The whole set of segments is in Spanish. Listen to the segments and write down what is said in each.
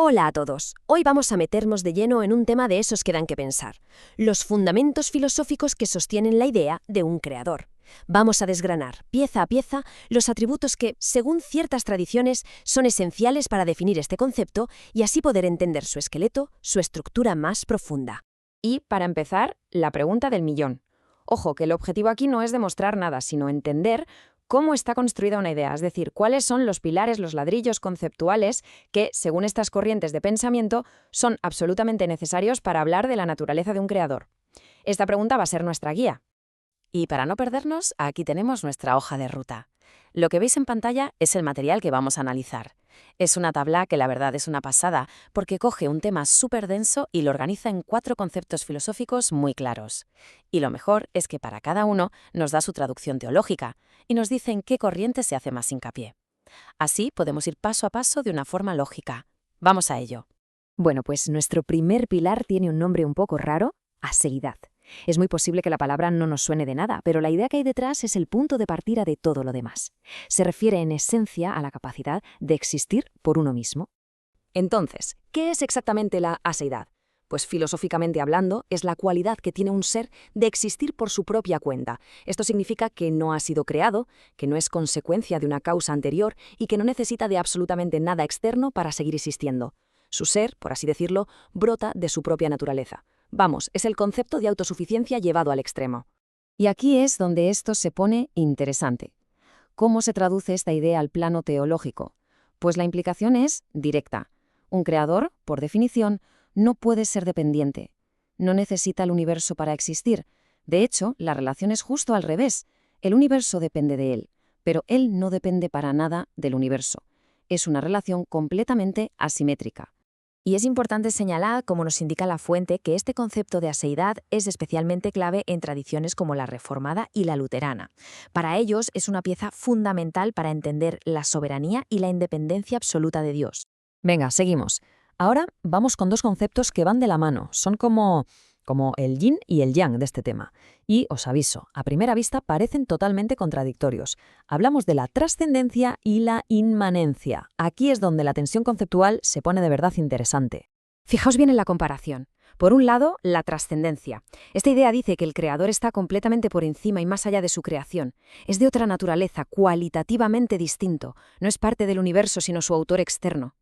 Hola a todos. Hoy vamos a meternos de lleno en un tema de esos que dan que pensar. Los fundamentos filosóficos que sostienen la idea de un creador. Vamos a desgranar, pieza a pieza, los atributos que, según ciertas tradiciones, son esenciales para definir este concepto y así poder entender su esqueleto, su estructura más profunda. Y, para empezar, la pregunta del millón. Ojo, que el objetivo aquí no es demostrar nada, sino entender cómo está construida una idea, es decir, cuáles son los pilares, los ladrillos conceptuales que, según estas corrientes de pensamiento, son absolutamente necesarios para hablar de la naturaleza de un creador. Esta pregunta va a ser nuestra guía. Y para no perdernos, aquí tenemos nuestra hoja de ruta. Lo que veis en pantalla es el material que vamos a analizar. Es una tabla que la verdad es una pasada porque coge un tema súper denso y lo organiza en 4 conceptos filosóficos muy claros. Y lo mejor es que para cada uno nos da su traducción teológica y nos dice en qué corriente se hace más hincapié. Así podemos ir paso a paso de una forma lógica. Vamos a ello. Bueno, pues nuestro primer pilar tiene un nombre un poco raro: aseidad. Es muy posible que la palabra no nos suene de nada, pero la idea que hay detrás es el punto de partida de todo lo demás. Se refiere en esencia a la capacidad de existir por uno mismo. Entonces, ¿qué es exactamente la aseidad? Pues filosóficamente hablando, es la cualidad que tiene un ser de existir por su propia cuenta. Esto significa que no ha sido creado, que no es consecuencia de una causa anterior y que no necesita de absolutamente nada externo para seguir existiendo. Su ser, por así decirlo, brota de su propia naturaleza. Vamos, es el concepto de autosuficiencia llevado al extremo. Y aquí es donde esto se pone interesante. ¿Cómo se traduce esta idea al plano teológico? Pues la implicación es directa. Un creador, por definición, no puede ser dependiente. No necesita el universo para existir. De hecho, la relación es justo al revés. El universo depende de él, pero él no depende para nada del universo. Es una relación completamente asimétrica. Y es importante señalar, como nos indica la fuente, que este concepto de aseidad es especialmente clave en tradiciones como la reformada y la luterana. Para ellos es una pieza fundamental para entender la soberanía y la independencia absoluta de Dios. Venga, seguimos. Ahora vamos con 2 conceptos que van de la mano. Son como el yin y el yang de este tema. Y os aviso, a primera vista parecen totalmente contradictorios. Hablamos de la trascendencia y la inmanencia. Aquí es donde la tensión conceptual se pone de verdad interesante. Fijaos bien en la comparación. Por un lado, la trascendencia. Esta idea dice que el creador está completamente por encima y más allá de su creación. Es de otra naturaleza, cualitativamente distinto. No es parte del universo, sino su autor externo.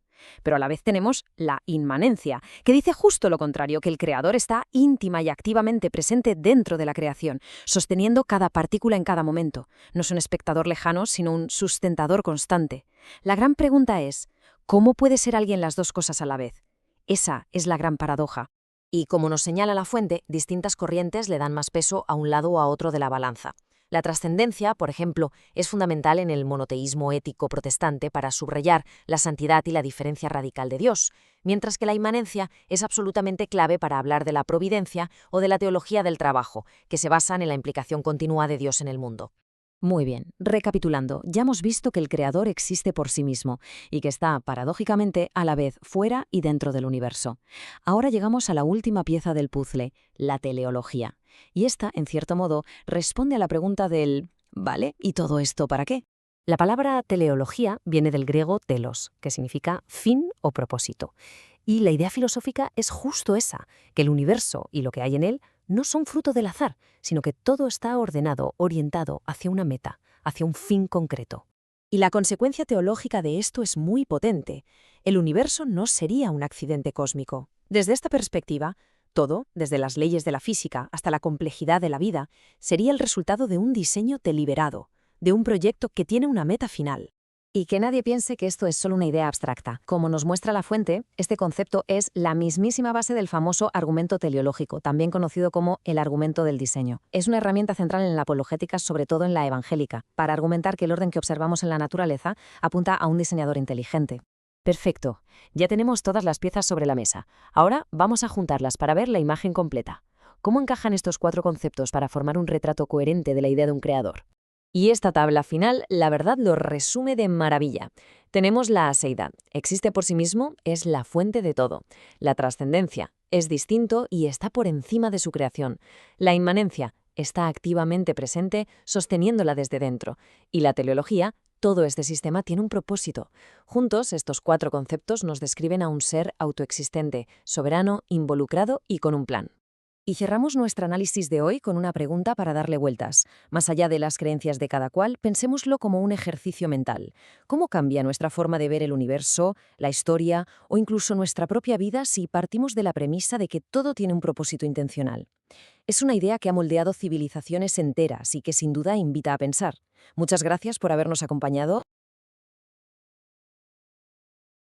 Pero a la vez tenemos la inmanencia, que dice justo lo contrario, que el creador está íntima y activamente presente dentro de la creación, sosteniendo cada partícula en cada momento. No es un espectador lejano, sino un sustentador constante. La gran pregunta es, ¿cómo puede ser alguien las dos cosas a la vez? Esa es la gran paradoja. Y como nos señala la fuente, distintas corrientes le dan más peso a un lado o a otro de la balanza. La trascendencia, por ejemplo, es fundamental en el monoteísmo ético protestante para subrayar la santidad y la diferencia radical de Dios, mientras que la inmanencia es absolutamente clave para hablar de la providencia o de la teología del trabajo, que se basan en la implicación continua de Dios en el mundo. Muy bien, recapitulando, ya hemos visto que el creador existe por sí mismo y que está, paradójicamente, a la vez fuera y dentro del universo. Ahora llegamos a la última pieza del puzzle, la teleología. Y esta, en cierto modo, responde a la pregunta del ¿vale? ¿Y todo esto para qué? La palabra teleología viene del griego telos, que significa fin o propósito. Y la idea filosófica es justo esa, que el universo y lo que hay en él no son fruto del azar, sino que todo está ordenado, orientado hacia una meta, hacia un fin concreto. Y la consecuencia teológica de esto es muy potente. El universo no sería un accidente cósmico. Desde esta perspectiva, todo, desde las leyes de la física hasta la complejidad de la vida, sería el resultado de un diseño deliberado, de un proyecto que tiene una meta final. Y que nadie piense que esto es solo una idea abstracta. Como nos muestra la fuente, este concepto es la mismísima base del famoso argumento teleológico, también conocido como el argumento del diseño. Es una herramienta central en la apologética, sobre todo en la evangélica, para argumentar que el orden que observamos en la naturaleza apunta a un diseñador inteligente. Perfecto, ya tenemos todas las piezas sobre la mesa. Ahora vamos a juntarlas para ver la imagen completa. ¿Cómo encajan estos 4 conceptos para formar un retrato coherente de la idea de un creador? Y esta tabla final, la verdad, lo resume de maravilla. Tenemos la aseidad. Existe por sí mismo, es la fuente de todo. La trascendencia. Es distinto y está por encima de su creación. La inmanencia. Está activamente presente, sosteniéndola desde dentro. Y la teleología Todo este sistema tiene un propósito. Juntos, estos 4 conceptos nos describen a un ser autoexistente, soberano, involucrado y con un plan. Y cerramos nuestro análisis de hoy con una pregunta para darle vueltas. Más allá de las creencias de cada cual, pensémoslo como un ejercicio mental. ¿Cómo cambia nuestra forma de ver el universo, la historia o incluso nuestra propia vida si partimos de la premisa de que todo tiene un propósito intencional? Es una idea que ha moldeado civilizaciones enteras y que sin duda invita a pensar. Muchas gracias por habernos acompañado.